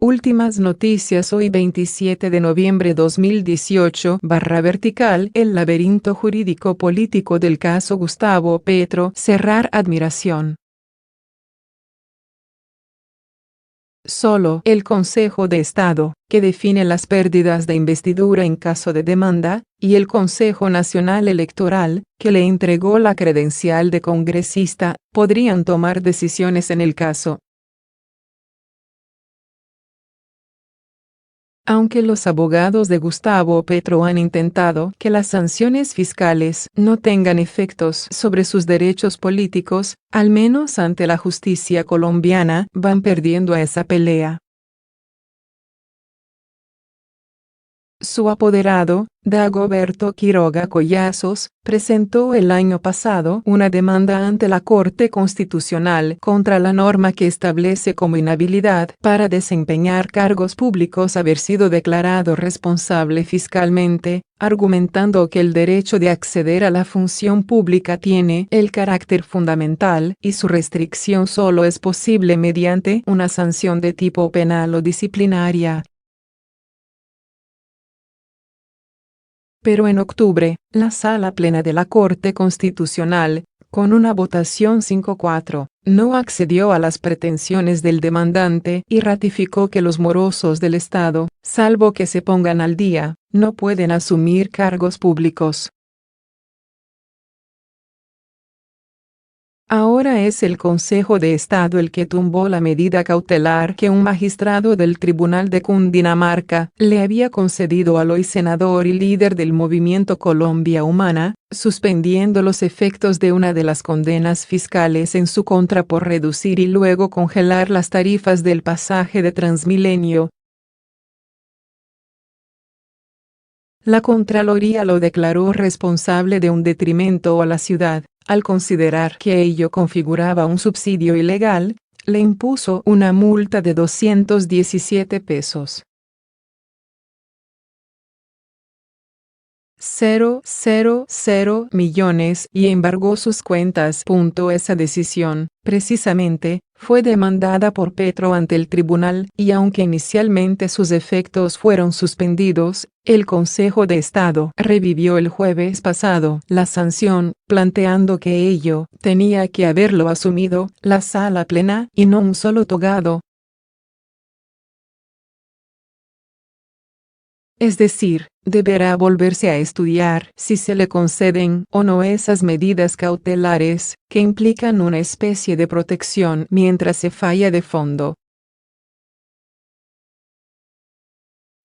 Últimas noticias hoy 27 de noviembre 2018 /vertical El laberinto jurídico político del caso Gustavo Petro cerrar admiración. Solo el Consejo de Estado, que define las pérdidas de investidura en caso de demanda, y el Consejo Nacional Electoral, que le entregó la credencial de congresista, podrían tomar decisiones en el caso. Aunque los abogados de Gustavo Petro han intentado que las sanciones fiscales no tengan efectos sobre sus derechos políticos, al menos ante la justicia colombiana, van perdiendo esa pelea. Su apoderado, Dagoberto Quiroga Collazos, presentó el año pasado una demanda ante la Corte Constitucional contra la norma que establece como inhabilidad para desempeñar cargos públicos haber sido declarado responsable fiscalmente, argumentando que el derecho de acceder a la función pública tiene el carácter fundamental y su restricción solo es posible mediante una sanción de tipo penal o disciplinaria. Pero en octubre, la Sala Plena de la Corte Constitucional, con una votación 5-4, no accedió a las pretensiones del demandante y ratificó que los morosos del Estado, salvo que se pongan al día, no pueden asumir cargos públicos. Ahora es el Consejo de Estado el que tumbó la medida cautelar que un magistrado del Tribunal de Cundinamarca le había concedido al hoy senador y líder del movimiento Colombia Humana, suspendiendo los efectos de una de las condenas fiscales en su contra por reducir y luego congelar las tarifas del pasaje de Transmilenio. La Contraloría lo declaró responsable de un detrimento a la ciudad. Al considerar que ello configuraba un subsidio ilegal, le impuso una multa de 217 pesos. 0,000 millones y embargó sus cuentas. Esa decisión, precisamente, fue demandada por Petro ante el tribunal y aunque inicialmente sus efectos fueron suspendidos, el Consejo de Estado revivió el jueves pasado la sanción, planteando que ello tenía que haberlo asumido la Sala Plena y no un solo togado. Es decir, deberá volverse a estudiar si se le conceden o no esas medidas cautelares, que implican una especie de protección mientras se falla de fondo.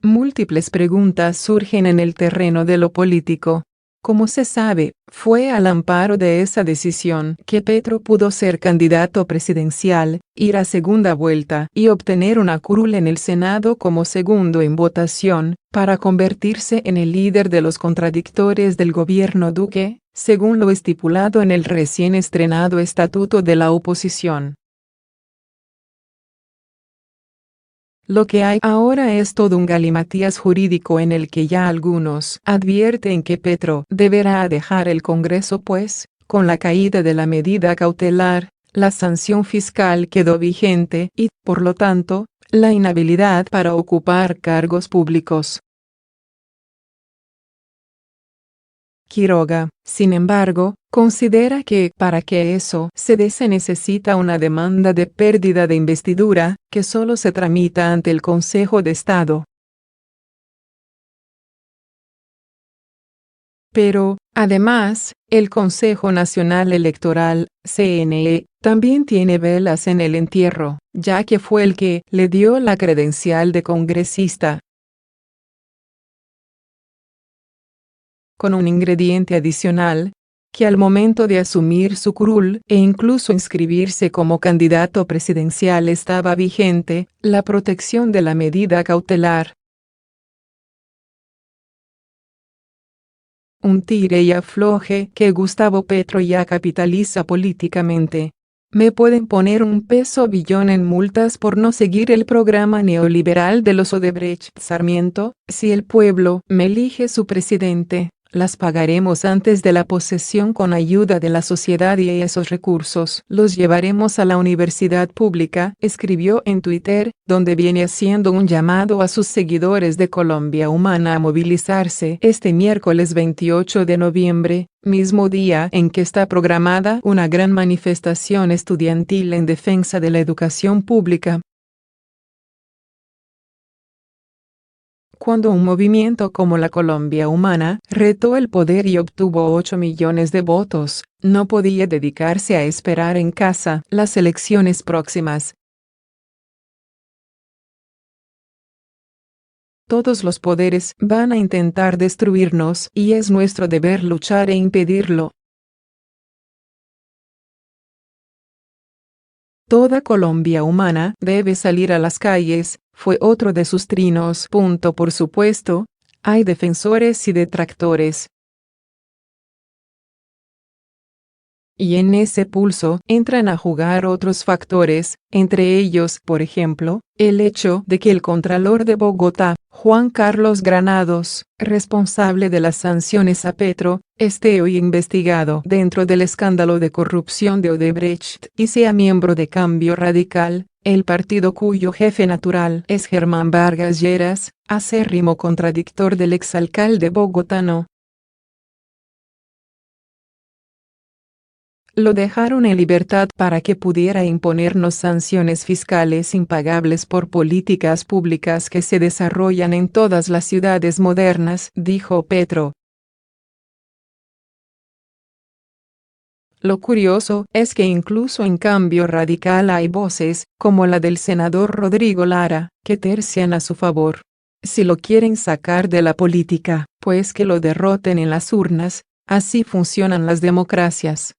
Múltiples preguntas surgen en el terreno de lo político. Como se sabe, fue al amparo de esa decisión que Petro pudo ser candidato presidencial, ir a segunda vuelta y obtener una curul en el Senado como segundo en votación, para convertirse en el líder de los contradictores del gobierno Duque, según lo estipulado en el recién estrenado Estatuto de la Oposición. Lo que hay ahora es todo un galimatías jurídico en el que ya algunos advierten que Petro deberá dejar el Congreso pues, con la caída de la medida cautelar, la sanción fiscal quedó vigente y, por lo tanto, la inhabilidad para ocupar cargos públicos. Quiroga, sin embargo, considera que para que eso se dé se necesita una demanda de pérdida de investidura, que solo se tramita ante el Consejo de Estado. Pero, además, el Consejo Nacional Electoral, CNE, también tiene velas en el entierro, ya que fue el que le dio la credencial de congresista. Con un ingrediente adicional, que al momento de asumir su curul e incluso inscribirse como candidato presidencial estaba vigente, la protección de la medida cautelar. Un tire y afloje que Gustavo Petro ya capitaliza políticamente. Me pueden poner un peso billón en multas por no seguir el programa neoliberal de los Odebrecht Sarmiento, si el pueblo me elige su presidente. las pagaremos antes de la posesión con ayuda de la sociedad y esos recursos los llevaremos a la universidad pública, escribió en Twitter, donde viene haciendo un llamado a sus seguidores de Colombia Humana a movilizarse este miércoles 28 de noviembre, mismo día en que está programada una gran manifestación estudiantil en defensa de la educación pública. Cuando un movimiento como la Colombia Humana retó el poder y obtuvo 8 millones de votos, no podía dedicarse a esperar en casa las elecciones próximas. Todos los poderes van a intentar destruirnos y es nuestro deber luchar e impedirlo. Toda Colombia Humana debe salir a las calles, fue otro de sus trinos. Por supuesto, hay defensores y detractores. Y en ese pulso entran a jugar otros factores, entre ellos, por ejemplo, el hecho de que el Contralor de Bogotá, Juan Carlos Granados, responsable de las sanciones a Petro, esté hoy investigado dentro del escándalo de corrupción de Odebrecht y sea miembro de Cambio Radical, el partido cuyo jefe natural es Germán Vargas Lleras, acérrimo contradictor del exalcalde bogotano. Lo dejaron en libertad para que pudiera imponernos sanciones fiscales impagables por políticas públicas que se desarrollan en todas las ciudades modernas, dijo Petro. Lo curioso es que incluso en Cambio Radical hay voces, como la del senador Rodrigo Lara, que tercian a su favor. Si lo quieren sacar de la política, pues que lo derroten en las urnas, así funcionan las democracias.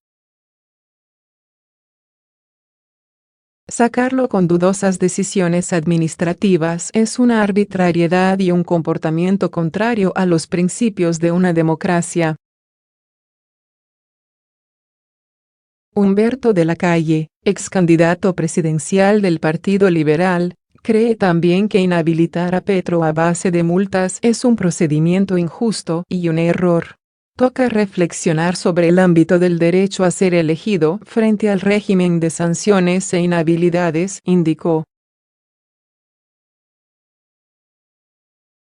Sacarlo con dudosas decisiones administrativas es una arbitrariedad y un comportamiento contrario a los principios de una democracia. Humberto de la Calle, ex candidato presidencial del Partido Liberal, cree también que inhabilitar a Petro a base de multas es un procedimiento injusto y un error. Toca reflexionar sobre el ámbito del derecho a ser elegido frente al régimen de sanciones e inhabilidades, indicó.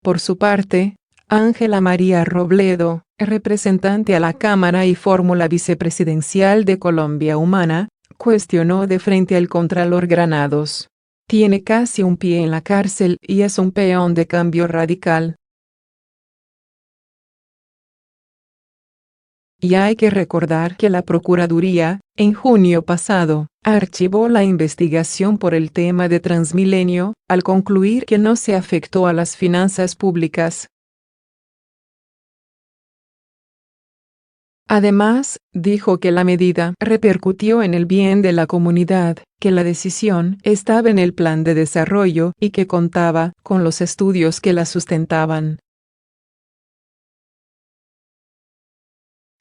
Por su parte, Ángela María Robledo, representante a la Cámara y fórmula vicepresidencial de Colombia Humana, cuestionó de frente al Contralor Granados. Tiene casi un pie en la cárcel y es un peón de Cambio Radical. Y hay que recordar que la Procuraduría, en junio pasado, archivó la investigación por el tema de Transmilenio, al concluir que no se afectó a las finanzas públicas. Además, dijo que la medida repercutió en el bien de la comunidad, que la decisión estaba en el plan de desarrollo y que contaba con los estudios que la sustentaban.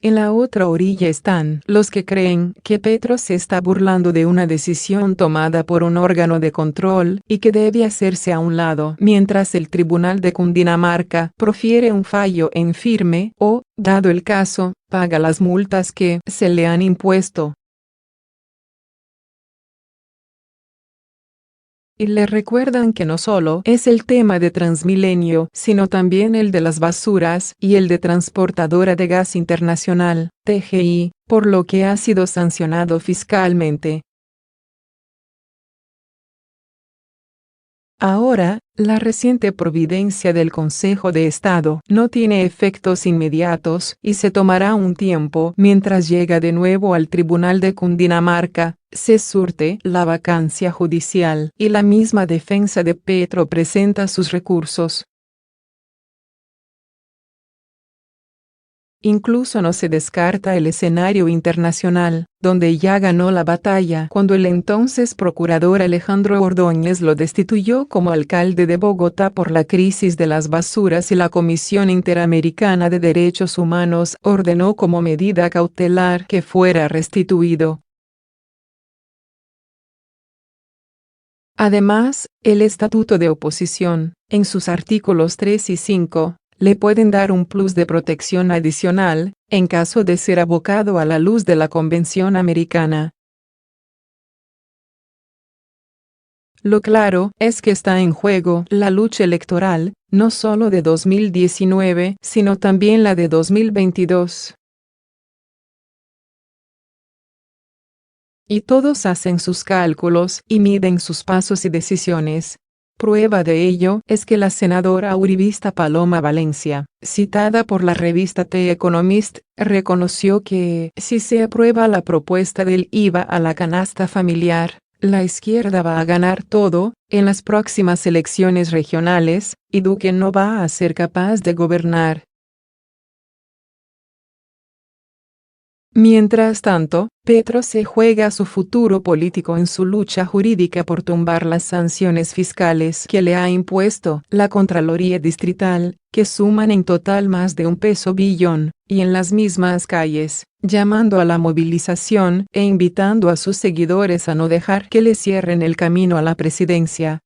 En la otra orilla están los que creen que Petro se está burlando de una decisión tomada por un órgano de control y que debe hacerse a un lado mientras el Tribunal de Cundinamarca profiere un fallo en firme o, dado el caso, paga las multas que se le han impuesto. Y le recuerdan que no solo es el tema de Transmilenio, sino también el de las basuras y el de Transportadora de Gas Internacional, TGI, por lo que ha sido sancionado fiscalmente. Ahora, la reciente providencia del Consejo de Estado no tiene efectos inmediatos y se tomará un tiempo mientras llega de nuevo al Tribunal de Cundinamarca, se surte la vacancia judicial y la misma defensa de Petro presenta sus recursos. Incluso no se descarta el escenario internacional, donde ya ganó la batalla cuando el entonces procurador Alejandro Ordóñez lo destituyó como alcalde de Bogotá por la crisis de las basuras y la Comisión Interamericana de Derechos Humanos ordenó como medida cautelar que fuera restituido. Además, el Estatuto de Oposición, en sus artículos 3 y 5, le pueden dar un plus de protección adicional, en caso de ser abocado a la luz de la Convención Americana. Lo claro es que está en juego la lucha electoral, no solo de 2019, sino también la de 2022. Y todos hacen sus cálculos y miden sus pasos y decisiones. Prueba de ello es que la senadora uribista Paloma Valencia, citada por la revista The Economist, reconoció que, si se aprueba la propuesta del IVA a la canasta familiar, la izquierda va a ganar todo en las próximas elecciones regionales, y Duque no va a ser capaz de gobernar. Mientras tanto, Petro se juega su futuro político en su lucha jurídica por tumbar las sanciones fiscales que le ha impuesto la Contraloría Distrital, que suman en total más de $1 billón, y en las mismas calles, llamando a la movilización e invitando a sus seguidores a no dejar que le cierren el camino a la presidencia.